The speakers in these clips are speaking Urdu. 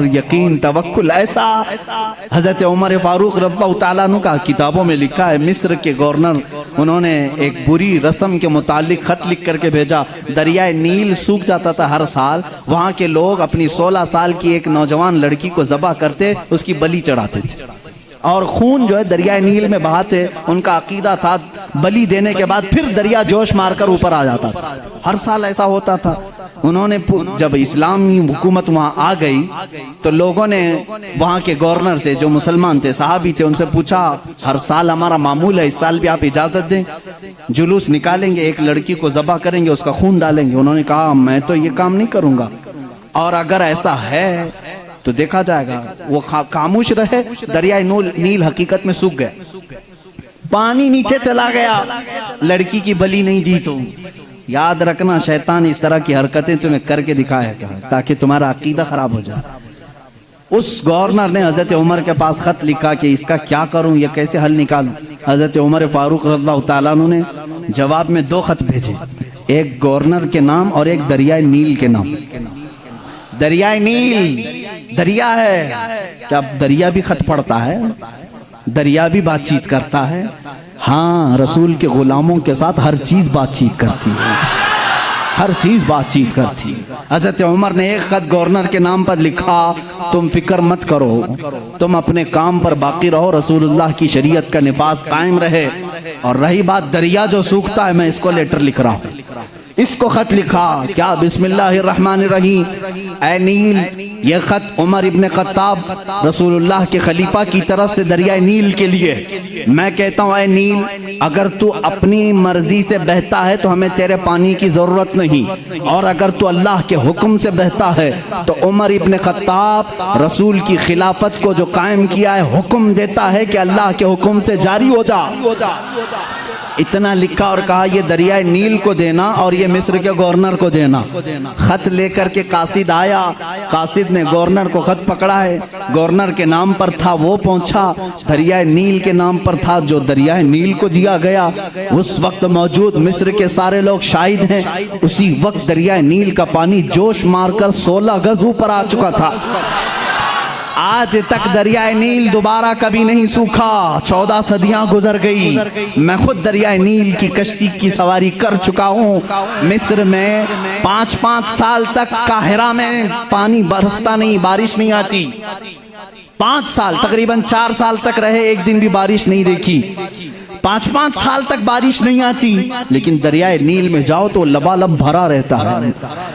یقین توکل ایسا حضرت عمر فاروق رضی اللہ تعالیٰ عنہ کا کتابوں میں لکھا ہے، مصر کے گورنر انہوں نے ایک بری رسم کے متعلق خط لکھ کر کے بھیجا۔ دریائے نیل سوکھ جاتا تھا ہر سال، وہاں کے لوگ اپنی 16 سال کی ایک نوجوان لڑکی کو ذبح کرتے، اس کی بلی چڑھاتے تھے اور خون جو ہے دریائے نیل میں بہاتے۔ ان کا عقیدہ تھا بلی دینے کے بعد پھر دریا جوش مار کر اوپر آ جاتا تھا، ہر سال ایسا ہوتا تھا۔ انہوں نے جب اسلامی حکومت وہاں آ گئی تو لوگوں نے وہاں کے گورنر سے، جو مسلمان تھے صحابی تھے، ان سے پوچھا ہر سال ہمارا معمول ہے، اس سال بھی آپ اجازت دیں، جلوس نکالیں گے، ایک لڑکی کو ذبح کریں گے، اس کا خون ڈالیں گے۔ انہوں نے کہا میں تو یہ کام نہیں کروں گا، اور اگر ایسا ہے تو دیکھا جائے گا۔ وہ خاموش رہے۔ دریائے نیل حقیقت میں سوکھ گئے، پانی نیچے چلا گیا، لڑکی کی بلی نہیں دی۔ تو یاد رکھنا شیطان اس طرح کی حرکتیں تمہیں کر کے دکھایا گا تاکہ تمہارا عقیدہ خراب ہو جائے۔ اس گورنر نے حضرت عمر کے پاس خط لکھا کہ اس کا کیا کروں، یہ کیسے حل نکالوں۔ حضرت عمر فاروق رضی اللہ تعالیٰ عنہ نے جواب میں 2 خط بھیجے، ایک گورنر کے نام اور ایک دریائے نیل کے نام۔ دریائے نیل دریا ہے، کیا دریا بھی خط پڑھتا ہے؟ دریا بھی بات چیت کرتا ہے؟ ہاں، رسول کے غلاموں کے ساتھ ہر چیز بات چیت کرتی ہے، ہر چیز بات چیت کرتی ہے۔ حضرت عمر نے ایک خط گورنر کے نام پر لکھا، تم فکر مت کرو، تم اپنے کام پر باقی رہو، رسول اللہ کی شریعت کا نفاذ قائم رہے۔ اور رہی بات دریا جو سوکھتا ہے، میں اس کو لیٹر لکھ رہا ہوں۔ اس کو خط لکھا، کیا بسم اللہ الرحمن الرحیم، اے نیل، یہ خط عمر ابن خطاب رسول اللہ کے خلیفہ کی طرف سے دریائے نیل کے لیے۔ میں کہتا ہوں اے نیل، اگر تو اپنی مرضی سے بہتا ہے تو ہمیں تیرے پانی کی ضرورت نہیں، اور اگر تو اللہ کے حکم سے بہتا ہے تو عمر ابن خطاب رسول کی خلافت کو جو قائم کیا ہے، حکم دیتا ہے کہ اللہ کے حکم سے جاری ہو جا۔ اتنا لکھا اور کہا یہ دریائے نیل کو دینا اور یہ مصر کے گورنر کو دینا۔ خط لے کر کے قاصد آیا، قاصد نے گورنر کو خط پکڑا ہے، گورنر کے نام پر تھا وہ پہنچا، دریائے نیل کے نام پر تھا جو دریائے نیل کو دیا گیا۔ اس وقت موجود مصر کے سارے لوگ شاہد ہیں، اسی وقت دریائے نیل کا پانی جوش مار کر 16 گز اوپر آ چکا تھا۔ آج تک دریائے نیل دوبارہ کبھی نہیں سوکھا، 14 صدیاں گزر گئی۔ میں خود دریائے نیل کی کشتی کی سواری کر چکا ہوں۔ مصر میں 5 سال تک قاہرہ میں پانی برستا نہیں، بارش نہیں آتی۔ 5 سال، تقریباً 4 سال تک رہے، ایک دن بھی بارش نہیں دیکھی۔ 5 سال تک بارش نہیں آتی، لیکن دریائے نیل میں جاؤ تو لبالب بھرا رہتا ہے۔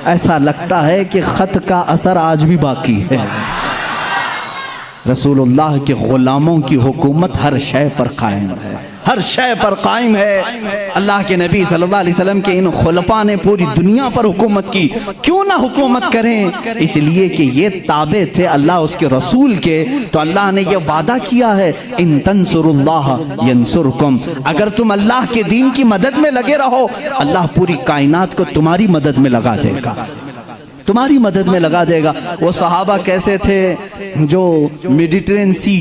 ایسا لگتا ہے کہ خط کا اثر آج بھی باقی ہے۔ رسول اللہ کے غلاموں کی حکومت ہر شے پر قائم ہے، ہر شے پر قائم ہے۔ اللہ کے نبی صلی اللہ علیہ وسلم کے ان خلفاء نے پوری دنیا پر حکومت کی، کیوں نہ حکومت کریں؟ اس لیے کہ یہ تابع تھے اللہ اس کے رسول کے، تو اللہ نے یہ وعدہ کیا ہے ان تنصروا اللہ ینصرکم، اگر تم اللہ کے دین کی مدد میں لگے رہو، اللہ پوری کائنات کو تمہاری مدد میں لگا دے گا، تمہاری مدد میں لگا دے گا۔ وہ صحابہ کیسے تھے جو میڈیٹرین سی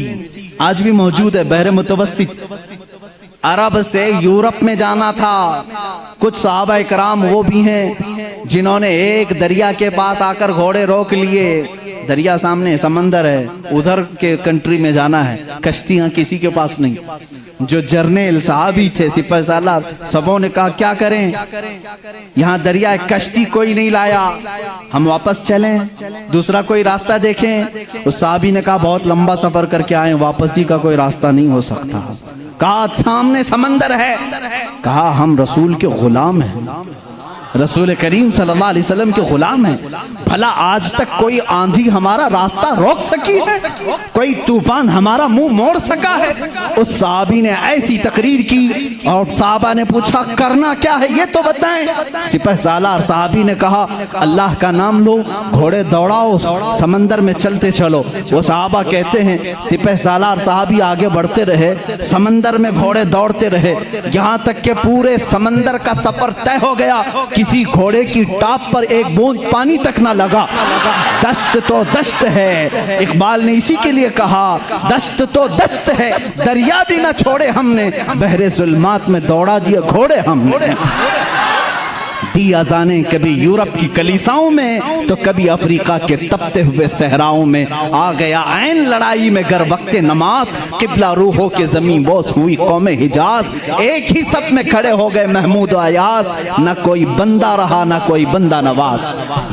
آج بھی موجود ہے، بحر متوسط، عرب سے یورپ میں جانا تھا۔ کچھ صحابہ اکرام وہ بھی ہیں جنہوں نے ایک دریا کے پاس آ کر گھوڑے روک لیے، دریا سامنے سمندر ہے، ادھر کے کنٹری میں جانا ہے، کشتیاں کسی کے پاس نہیں۔ جو جرنیل صحابی تھے، سپہ سالار، سبوں نے کہا کیا کریں، یہاں دریا کشتی کوئی نہیں لایا، ہم واپس چلیں، دوسرا کوئی راستہ دیکھیں۔ اس صحابی نے کہا بہت لمبا سفر کر کے آئے، واپسی کا کوئی راستہ نہیں ہو سکتا۔ کہا سامنے سمندر ہے، کہا ہم رسول کے غلام ہیں، رسول کریم صلی اللہ علیہ وسلم کے غلام ہیں، بھلا آج تک کوئی آندھی ہمارا راستہ روک سکی ہے، کوئی طوفان ہمارا منہ موڑ سکا ہے؟ اس صحابی نے ایسی تقریر کی اور صحابہ نے پوچھا کرنا کیا ہے یہ تو بتائیں۔ سپہ سالار صحابی نے کہا اللہ کا نام لو، گھوڑے دوڑاؤ، سمندر میں چلتے چلو۔ وہ صحابہ کہتے ہیں سپہ سالار صحابی آگے بڑھتے رہے، سمندر میں گھوڑے دوڑتے رہے، یہاں تک کہ پورے سمندر کا سفر طے ہو گیا، کسی گھوڑے کی ٹاپ پر ایک بوند پانی تک نہ لگا۔ دشت تو دشت ہے، اقبال نے اسی کے لیے کہا دشت تو دشت ہے، دریا بھی نہ چھوڑے ہم نے، بحر ظلمات میں دوڑا دیا گھوڑے ہم نے۔ دی اذانیں کبھی یورپ کی کلیساؤں میں تو کبھی افریقہ کے تپتے ہوئے صحراؤں میں، آ گیا عین لڑائی میں گر وقت نماز، قبلہ روحوں کے زمین بوس ہوئی قوم حجاز، ایک ہی صف میں کھڑے ہو گئے محمود و ایاز، نہ کوئی بندہ رہا نہ کوئی بندہ نواز۔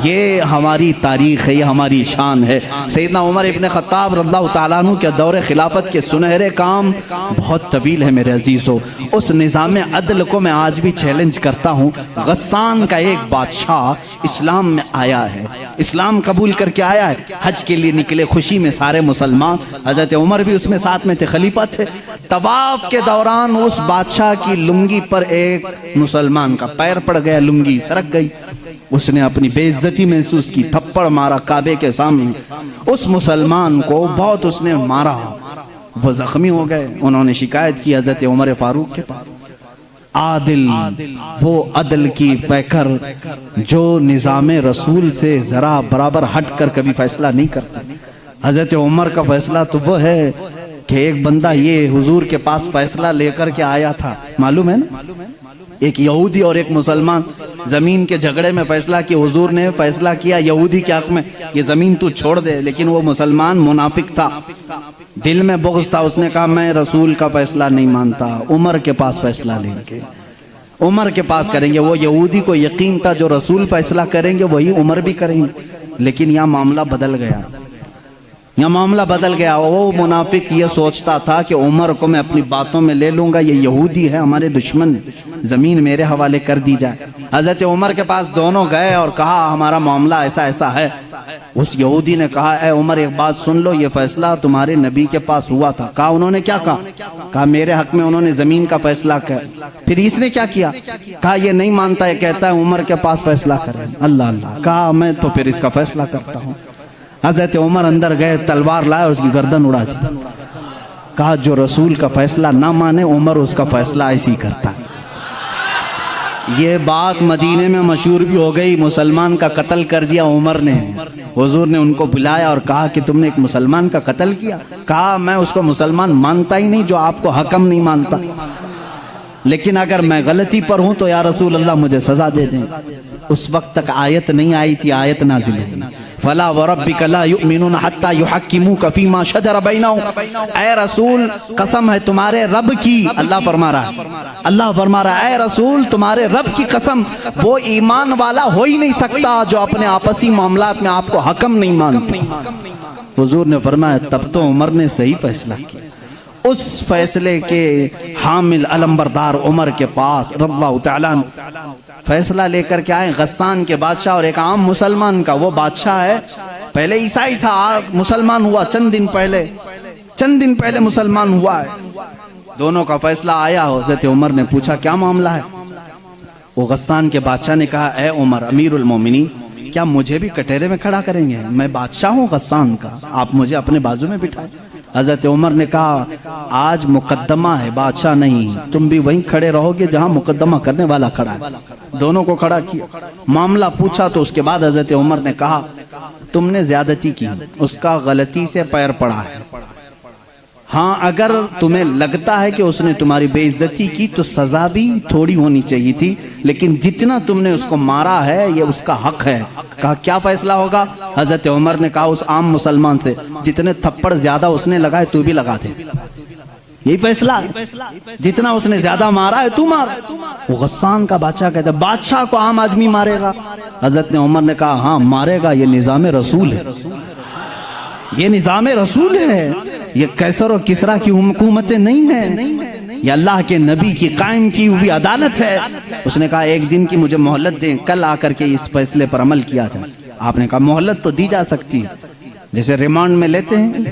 یہ ہماری تاریخ ہے، یہ ہماری شان ہے۔ سیدنا عمر ابن خطاب رضی اللہ تعالیٰ عنہ کے دور خلافت کے سنہرے کام بہت طویل ہے میرے عزیزو۔ اس نظام عدل کو میں آج بھی چیلنج کرتا ہوں۔ غسان کا ایک بادشاہ اسلام میں آیا ہے، اسلام قبول کر کے آیا ہے، حج کے لیے نکلے خوشی میں سارے مسلمان، حضرت عمر بھی اس میں ساتھ میں تھے، خلیفہ تھے۔ طواف کے دوران اس بادشاہ کی لنگی پر ایک مسلمان کا پیر پڑ گیا، لنگی سرک گئی، اس نے اپنی بے عزتی محسوس کی، تھپڑ مارا کعبے کے سامنے، اس مسلمان کو بہت اس نے مارا، وہ زخمی ہو گئے۔ انہوں نے شکایت کی حضرت عمر فاروق کے پاس۔ عادل وہ عدل کی پیکر جو نظام رسول سے ذرا برابر ہٹ کر کبھی فیصلہ نہیں کرتے۔ حضرت عمر کا فیصلہ تو وہ ہے کہ ایک بندہ یہ حضور کے پاس فیصلہ لے کر کے آیا تھا، معلوم ہے نا، ایک یہودی اور ایک مسلمان زمین کے جھگڑے میں فیصلہ کیا۔ حضور نے فیصلہ کیا یہودی کے حق میں، یہ زمین تو چھوڑ دے، لیکن وہ مسلمان منافق تھا، دل میں بغض تھا، اس نے کہا میں رسول کا فیصلہ نہیں مانتا، عمر کے پاس فیصلہ لیں گے، عمر کے پاس کریں گے۔ وہ یہودی کو یقین تھا جو رسول فیصلہ کریں گے وہی عمر بھی کریں گے، لیکن یہاں معاملہ بدل گیا، یہاں معاملہ بدل گیا۔ وہ منافق یہ سوچتا تھا کہ عمر کو میں اپنی باتوں میں لے لوں گا، یہ یہودی ہے ہمارے دشمن، زمین میرے حوالے کر دی جائے۔ حضرت عمر کے پاس دونوں گئے اور کہا ہمارا معاملہ ایسا ایسا ہے۔ اس یہودی نے کہا اے عمر ایک بات سن لو، یہ فیصلہ تمہارے نبی کے پاس ہوا تھا۔ کہا انہوں نے کیا کہا؟ کہا میرے حق میں انہوں نے زمین کا فیصلہ کیا۔ پھر اس نے کیا کیا؟ کہا یہ نہیں مانتا، یہ کہتا ہے عمر کے پاس فیصلہ کرے۔ اللہ اللہ، کہا میں تو پھر اس کا فیصلہ کرتا ہوں۔ حضرت عمر اندر گئے، تلوار لائے، اس کی گردن اڑا دی۔ کہا جو رسول کا فیصلہ نہ مانے عمر اس کا فیصلہ ایسی کرتا ہے۔ یہ بات مدینے میں مشہور بھی ہو گئی، مسلمان کا قتل کر دیا عمر نے۔ حضور نے ان کو بلایا اور کہا کہ تم نے ایک مسلمان کا قتل کیا؟ کہا میں اس کو مسلمان مانتا ہی نہیں جو آپ کو حکم نہیں مانتا، لیکن اگر میں غلطی پر ہوں تو یا رسول اللہ مجھے سزا دے دیں۔ اس وقت تک آیت نہیں آئی تھی، آیت نازل ہوئی، فلا وربک لا یؤمنون حتی یحکموک فیما شجر بینہم۔ اے رسول قسم ہے تمہارے رب کی، اللہ فرما رہا ہے، اللہ فرما رہا ہے اے رسول تمہارے رب کی قسم، وہ ایمان والا ہو ہی نہیں سکتا جو اپنے آپسی معاملات میں آپ کو حکم نہیں مانتے۔ حضور نے فرمایا تب تو عمر نے صحیح فیصلہ کیا۔ اس فیصلے کے حامل علمبردار عمر کے پاس رضی اللہ تعالیٰ فیصلہ لے کر کے آئے، غسان کے بادشاہ اور ایک عام مسلمان کا۔ وہ بادشاہ ہے، پہلے عیسائی تھا، مسلمان ہوا چند دن پہلے مسلمان ہوا ہے۔ دونوں کا فیصلہ آیا، حضرت عمر نے پوچھا کیا معاملہ ہے؟ وہ غسان کے بادشاہ نے کہا اے عمر امیر المومنین، کیا مجھے بھی کٹہرے میں کھڑا کریں گے؟ میں بادشاہ ہوں غسان کا، آپ مجھے اپنے بازو میں بٹھائیں۔ حضرت عمر نے کہا آج مقدمہ ہے، بادشاہ نہیں، تم بھی وہیں کھڑے رہو گے جہاں مقدمہ کرنے والا کھڑا ہے۔ دونوں کو کھڑا کیا، معاملہ پوچھا تو اس کے بعد حضرت عمر نے کہا تم نے زیادتی کی، اس کا غلطی سے پیر پڑا ہے، ہاں اگر تمہیں لگتا ہے کہ اس نے تمہاری بے عزتی کی تو سزا بھی تھوڑی ہونی چاہیے تھی، لیکن جتنا تم نے اس کو مارا ہے یہ اس کا حق ہے۔ کہا کیا فیصلہ ہوگا؟ حضرت عمر نے کہا اس عام مسلمان سے جتنے تھپڑ زیادہ اس نے لگائے تو بھی لگا دے، یہی فیصلہ ہے، جتنا اس نے زیادہ مارا ہے تو مار۔ وہ غسان کا بادشاہ کہتا ہے بادشاہ کو عام آدمی مارے گا؟ حضرت عمر نے کہا ہاں مارے گا، یہ نظام رسول ہے، یہ نظام رسول ہے، یہ قیصر و کسریٰ کی حکومتیں نہیں ہیں، یہ اللہ کے نبی کی قائم کی ہوئی عدالت ہے۔ اس نے کہا ایک دن کی مجھے مہلت دیں، کل آ کر کے اس فیصلے پر عمل کیا جائے۔ آپ نے کہا مہلت تو دی جا سکتی، جیسے ریمانڈ میں لیتے ہیں۔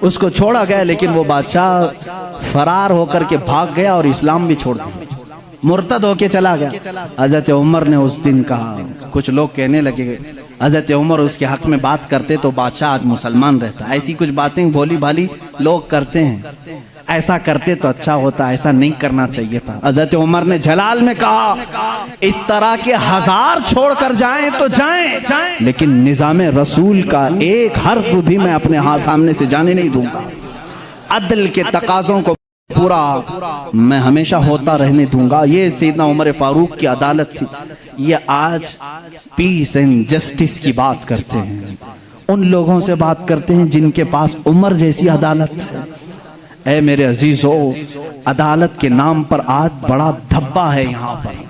اس کو چھوڑا گیا، لیکن وہ بادشاہ فرار ہو کر کے بھاگ گیا اور اسلام بھی چھوڑ دیا، مرتد ہو کے چلا گیا۔ حضرت عمر نے اس دن کہا، کچھ لوگ کہنے لگے حضرت عمر اس کے حق میں بات کرتے تو بادشاہ آج مسلمان رہتا، ایسی کچھ باتیں بھولی بھالی لوگ کرتے ہیں، ایسا کرتے تو اچھا ہوتا، ایسا نہیں کرنا چاہیے تھا۔ حضرت عمر نے جلال میں کہا اس طرح کے 1000 چھوڑ کر جائیں تو جائیں، لیکن نظام رسول کا ایک حرف بھی میں اپنے سامنے سے جانے نہیں دوں گا، عدل کے تقاضوں کو پورا میں ہمیشہ ہوتا رہنے دوں گا۔ یہ سیدنا عمر فاروق کی عدالت تھی۔ یہ آج پیس اینڈ جسٹس کی بات کرتے ہیں، ان لوگوں سے بات کرتے ہیں جن کے پاس عمر جیسی عدالت ہے۔ اے میرے عزیزو، عدالت کے نام پر آج بڑا دھبا ہے یہاں پر،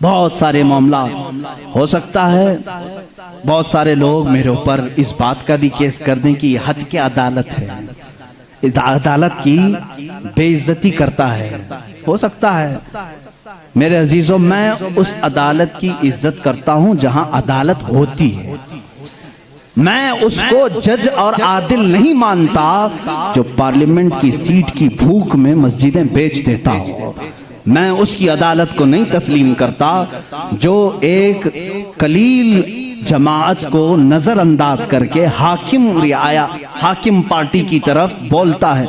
بہت سارے معاملات ہو سکتا ہے بہت سارے لوگ میرے اوپر اس بات کا بھی کیس کر دیں کہ یہ حد کی عدالت ہے، عدالت کی بے عزتی کرتا ہے، ہو سکتا ہے۔ میرے عزیزو، میں اس عدالت کی عزت کرتا ہوں جہاں عدالت ہوتی ہے، میں اس کو جج اور عادل نہیں مانتا جو پارلیمنٹ کی سیٹ کی بھوک میں مسجدیں بیچ دیتا ہوں، میں اس کی عدالت کو نہیں تسلیم کرتا جو ایک قلیل جماعت کو نظر انداز کر کے حاکم پارٹی کی طرف بولتا ہے۔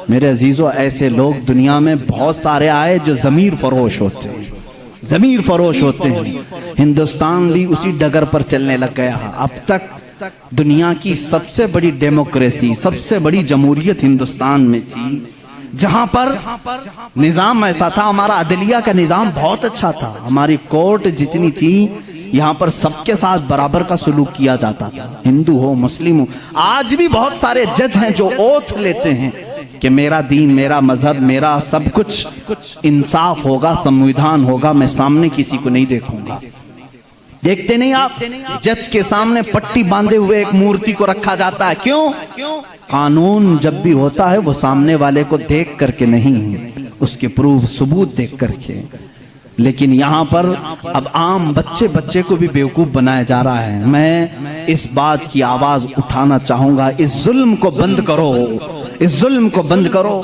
میرے عزیزو، ایسے لوگ دنیا میں بہت سارے آئے جو ضمیر فروش ہوتے ہیں، ضمیر فروش ہوتے ہیں۔ ہندوستان بھی اسی ڈگر پر چلنے لگ گیا۔ اب تک دنیا کی سب سے بڑی ڈیموکریسی، سب سے بڑی جمہوریت ہندوستان میں تھی، جہاں پر نظام ایسا تھا، ہمارا عدلیہ کا نظام بہت اچھا تھا، ہماری کورٹ جتنی تھی یہاں پر سب کے ساتھ برابر کا سلوک کیا جاتا تھا، ہندو ہو مسلم ہو۔ آج بھی بہت سارے جج ہیں جو اوتھ لیتے ہیں کہ میرا دین، میرا مذہب، میرا سب کچھ انصاف ہوگا، سمویدھان ہوگا، میں سامنے کسی کو نہیں دیکھوں گا۔ دیکھتے نہیں آپ، جج کے سامنے پٹی باندھے ہوئے ایک مورتی کو رکھا جاتا ہے، کیوں؟ قانون جب بھی ہوتا ہے وہ سامنے والے کو دیکھ کر کے نہیں، اس کے پروف ثبوت دیکھ کر کے۔ لیکن یہاں پر اب عام بچے کو بھی بیوقوف بنایا جا رہا ہے۔ میں اس بات کی آواز اٹھانا چاہوں گا، اس ظلم کو بند کرو، اس ظلم کو بند کرو،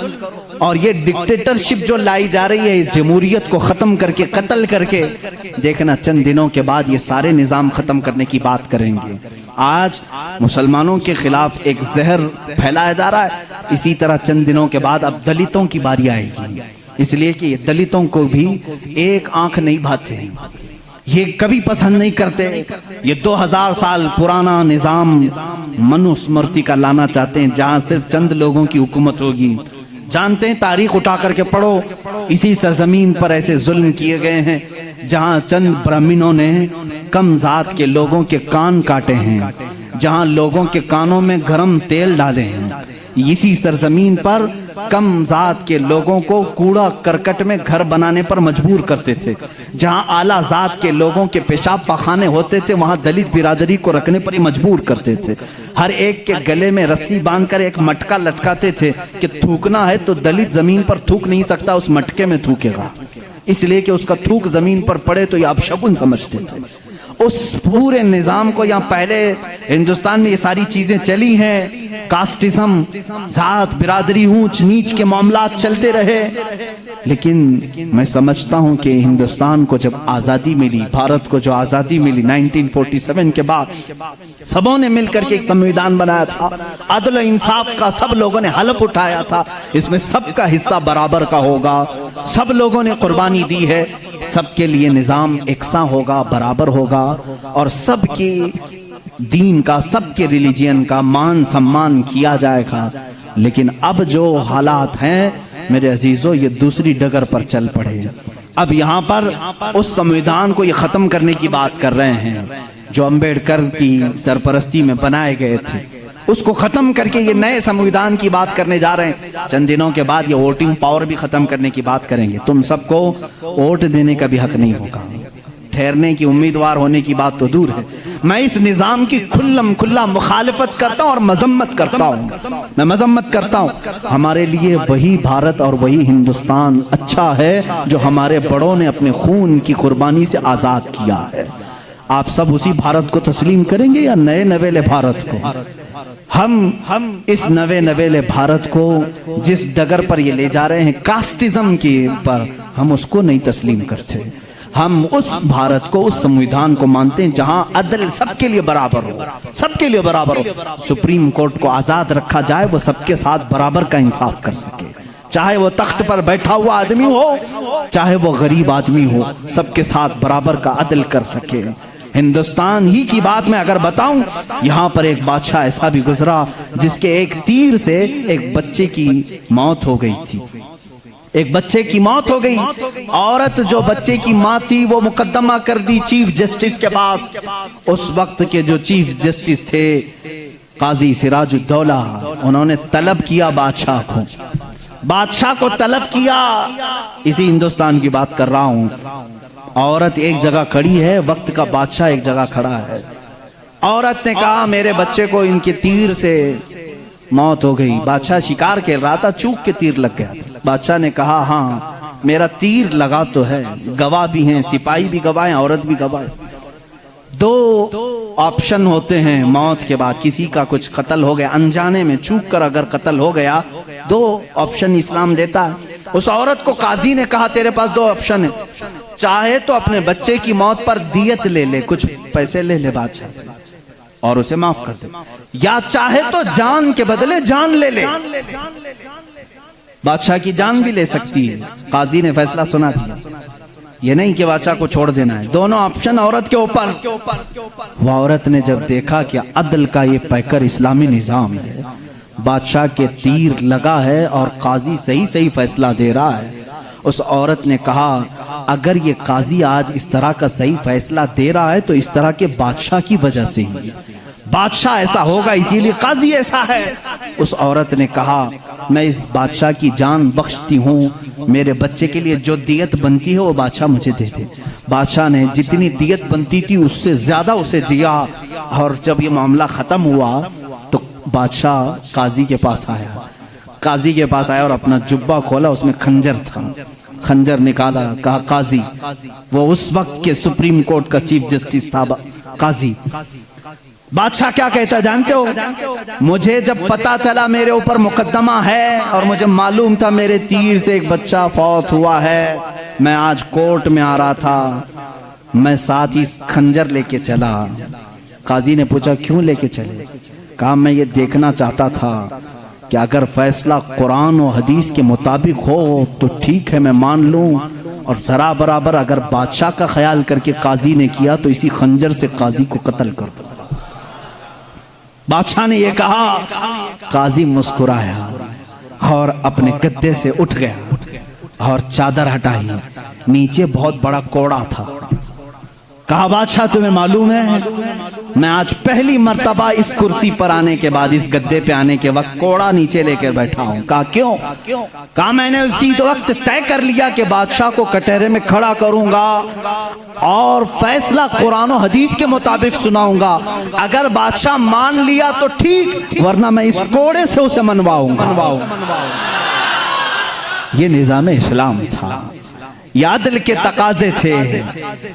اور یہ ڈکٹیٹرشپ جو لائی جا رہی ہے، اس جمہوریت کو ختم کر کے، قتل کر کے، دیکھنا چند دنوں کے بعد یہ سارے نظام ختم کرنے کی بات کریں گے۔ آج مسلمانوں کے خلاف ایک زہر پھیلایا جا رہا ہے، اسی طرح چند دنوں کے بعد اب دلتوں کی باری آئے گی، اس لیے کہ یہ دلتوں کو بھی ایک آنکھ نہیں بھاتے، یہ کبھی پسند نہیں کرتے، یہ 2000 سال پرانا نظام منوسمرتی کا لانا چاہتے ہیں جہاں صرف چند لوگوں کی حکومت ہوگی۔ جانتے ہیں، تاریخ اٹھا کر کے پڑھو، اسی سرزمین پر ایسے ظلم کیے گئے ہیں جہاں چند برہمنوں نے کم ذات کے لوگوں کے کان کاٹے ہیں، جہاں لوگوں کے کانوں میں گرم تیل ڈالے ہیں، اسی سرزمین پر کم ذات کے لوگوں کو کوڑا کرکٹ میں گھر بنانے پر مجبور کرتے تھے، جہاں اعلیٰ ذات کے لوگوں کے پیشاب پخانے ہوتے تھے وہاں دلت برادری کو رکھنے پر ہی مجبور کرتے تھے، ہر ایک کے گلے میں رسی باندھ کر ایک مٹکا لٹکاتے تھے کہ تھوکنا ہے تو دلت زمین پر تھوک نہیں سکتا، اس مٹکے میں تھوکے گا، اس لیے کہ اس کا تھوک زمین پر پڑے تو یہ اپشگن سمجھتے تھے۔ اس پورے نظام کو، یہاں پہلے ہندوستان میں یہ ساری چیزیں چلی ہیں، کاسٹزم، ذات برادری، اونچ نیچ کے معاملات چلتے رہے، لیکن میں سمجھتا ہوں کہ ہندوستان کو جب آزادی ملی، بھارت کو جو آزادی ملی 1947 کے بعد، سبوں نے مل کر کے ایک سمویدھان بنایا تھا، عدل و انصاف کا سب لوگوں نے حلف اٹھایا تھا، اس میں سب کا حصہ برابر کا ہوگا، سب لوگوں نے قربانی دی ہے، سب کے لیے نظام یکساں ہوگا، برابر ہوگا، اور سب کی دین کا، سب کے ریلیجین کا مان سمان کیا جائے گا۔ لیکن اب جو حالات ہیں میرے عزیزو، یہ دوسری ڈگر پر چل پڑے۔ اب یہاں پر اس سمویدھان کو یہ ختم کرنے کی بات کر رہے ہیں جو امبیڈکر کی سرپرستی میں بنائے گئے تھے، اس کو ختم کر کے یہ نئے سمویدھان کی بات کرنے جا رہے ہیں۔ چند دنوں کے بعد یہ ووٹنگ پاور بھی ختم کرنے کی بات کریں گے، تم سب کو ووٹ دینے کا بھی حق نہیں ہوگا، ٹھہرنے کی، امیدوار ہونے کی بات تو دور ہے۔ میں اس نظام کی کھلم کھلا مخالفت کرتا ہوں اور مذمت کرتا ہوں، میں مذمت کرتا ہوں۔ ہمارے لیے وہی بھارت اور وہی ہندوستان اچھا ہے جو ہمارے بڑوں نے اپنے خون کی قربانی سے آزاد کیا ہے۔ آپ سب اسی بھارت کو تسلیم کریں گے یا نئے نویلے بھارت کو؟ ہم اس نوے نویلے بھارت کو جس ڈگر پر یہ لے جا رہے ہیں کاسٹزم کے پر، ہم اس کو نہیں تسلیم کرتے۔ ہم اس بھارت کو، اس سمویدھان کو مانتے ہیں جہاں عدل سب کے لیے برابر ہو، سب کے لیے برابر ہو، سپریم کورٹ کو آزاد رکھا جائے، وہ سب کے ساتھ برابر کا انصاف کر سکے، چاہے وہ تخت پر بیٹھا ہوا آدمی ہو، چاہے وہ غریب آدمی ہو، سب کے ساتھ برابر کا عدل کر سکے۔ ہندوستان ہی کی بات میں اگر بتاؤں، یہاں پر ایک بادشاہ ایسا بھی گزرا جس کے ایک تیر سے ایک بچے کی موت ہو گئی تھی، ایک بچے کی موت ہو گئی. عورت جو بچے کی ماں تھی وہ مقدمہ کر دی چیف جسٹس کے پاس. اس وقت کے جو چیف جسٹس تھے قاضی سراج الدولہ، انہوں نے طلب کیا بادشاہ کو طلب کیا. اسی ہندوستان کی بات کر رہا ہوں. عورت ایک جگہ کھڑی ہے، وقت کا بادشاہ ایک جگہ کھڑا ہے. عورت نے کہا میرے بچے کو ان کے تیر سے موت ہو گئی. بادشاہ شکار کھیل رہا تھا، چوک کے تیر لگ گیا. بادشاہ نے کہا ہاں میرا تیر لگا تو ہے، گواہ بھی ہیں، سپاہی بھی گواہ ہیں، عورت بھی گواہ ہے. دو آپشن ہوتے ہیں موت کے بعد. کسی کا کچھ قتل ہو گیا انجانے میں، چوک کر اگر قتل ہو گیا، دو آپشن اسلام دیتا ہے. اس عورت کو قاضی نے کہا تیرے پاس دو آپشن ہیں، چاہے تو اپنے بچے کی موت پر دیت لے لے، کچھ پیسے لے لے بادشاہ سے اور اسے معاف کر دے، یا چاہے تو جان کے بدلے جان لے لے. بادشاہ کی جان بھی لے سکتی ہے. قاضی نے فیصلہ سنا دیا، یہ نہیں کہ بادشاہ کو چھوڑ دینا ہے. دونوں آپشن عورت کے اوپر. وہ عورت نے جب دیکھا کہ عدل کا یہ پیکر اسلامی نظام ہے، بادشاہ کے تیر لگا ہے اور قاضی صحیح فیصلہ دے رہا ہے، اس عورت نے کہا اگر یہ قاضی آج اس طرح کا صحیح فیصلہ دے رہا ہے تو اس طرح کے بادشاہ کی وجہ سے ہی، بادشاہ ایسا ہوگا اسی لیے قاضی ایسا ہے. اس عورت نے کہا میں اس بادشاہ کی جان بخشتی ہوں، میرے بچے کے لیے جو دیت بنتی ہے وہ بادشاہ مجھے دے دے. بادشاہ نے جتنی دیت بنتی تھی اس سے زیادہ اسے دیا. اور جب یہ معاملہ ختم ہوا تو بادشاہ قاضی کے پاس آیا اور اپنا جبہ کھولا، اس میں خنجر تھا. خنجر نکالا، کہا قاضی، وہ اس وقت کے سپریم کورٹ کا چیف جسٹس تھا. قاضی بادشاہ کیا کہتا جانتے ہو؟ مجھے جب پتا چلا میرے اوپر مقدمہ ہے اور مجھے معلوم تھا میرے تیر سے ایک بچہ فوت ہوا ہے، میں آج کورٹ میں آ رہا تھا، میں ساتھ ہی خنجر لے کے چلا. قاضی نے پوچھا کیوں لے کے چلے؟ کہا میں یہ دیکھنا چاہتا تھا کہ اگر فیصلہ قرآن و حدیث کے مطابق ہو تو ٹھیک ہے میں مان لوں، اور ذرا برابر اگر بادشاہ کا خیال کر کے قاضی نے کیا تو اسی خنجر سے قاضی کو قتل کر دو. بادشاہ نے یہ کہا. قاضی مسکرایا اور اپنے گدے سے اٹھ گیا اور چادر ہٹائی. نیچے بہت بڑا کوڑا تھا. کہا بادشاہ تمہیں معلوم ہے میں آج پہلی مرتبہ اس کرسی پر آنے کے بعد، اس گدے پہ آنے کے وقت کوڑا نیچے لے کر بیٹھا ہوں. کہا کیوں؟ کہا میں نے اسی وقت طے کر لیا کہ بادشاہ کو کٹہرے میں کھڑا کروں گا اور فیصلہ قرآن و حدیث کے مطابق سناؤں گا. اگر بادشاہ مان لیا تو ٹھیک، ورنہ میں اس کوڑے سے اسے منواؤں گا. یہ نظام اسلام تھا، یہ عدل کے تقاضے تھے.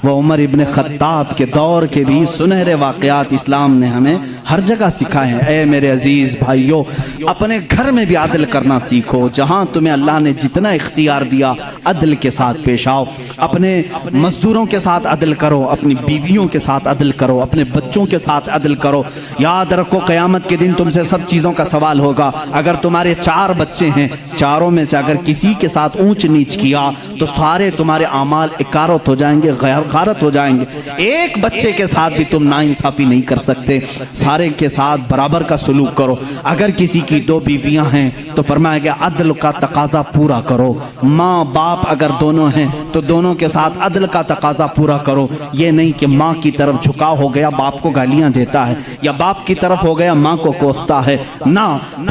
وہ عمر ابن خطاب کے دور کے بھی سنہرے واقعات اسلام نے ہمیں ہر جگہ سکھائے ہیں. اے میرے عزیز بھائیوں، اپنے گھر میں بھی عدل کرنا سیکھو. جہاں تمہیں اللہ نے جتنا اختیار دیا عدل کے ساتھ پیش آؤ. اپنے مزدوروں کے ساتھ عدل کرو، اپنی بیویوں کے ساتھ عدل کرو، اپنے بچوں کے ساتھ عدل کرو. یاد رکھو قیامت کے دن تم سے سب چیزوں کا سوال ہوگا. اگر تمہارے 4 بچے ہیں، چاروں میں سے اگر کسی کے ساتھ اونچ نیچ کیا تو سارے تمہارے اعمال اکارت ہو جائیں گے، غارت ہو جائیں گے. ایک بچے کے ساتھ بھی تم ناانصافی نہیں کر سکتے، سارے کے ساتھ برابر کا سلوک کرو. اگر کسی کی 2 بیویاں ہیں تو فرمایا گیا عدل کا تقاضا پورا کرو. ماں باپ اگر دونوں ہیں تو دونوں کے ساتھ عدل کا تقاضا پورا کرو. یہ نہیں کہ ماں کی طرف جھکاؤ ہو گیا باپ کو گالیاں دیتا ہے، یا باپ کی طرف ہو گیا ماں کو کوستا ہے. نہ،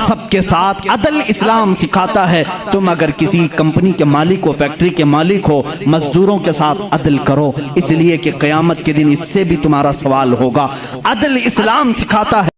سب کے ساتھ عدل اسلام سکھاتا ہے. تم اگر کسی کمپنی کے مالک ہو، فیکٹری کے مالک ہو، مزدوروں کے ساتھ عدل کرو، اس لیے کہ قیامت کے دن اس سے بھی تمہارا سوال ہوگا. عدل اسلام سکھاتا ہے.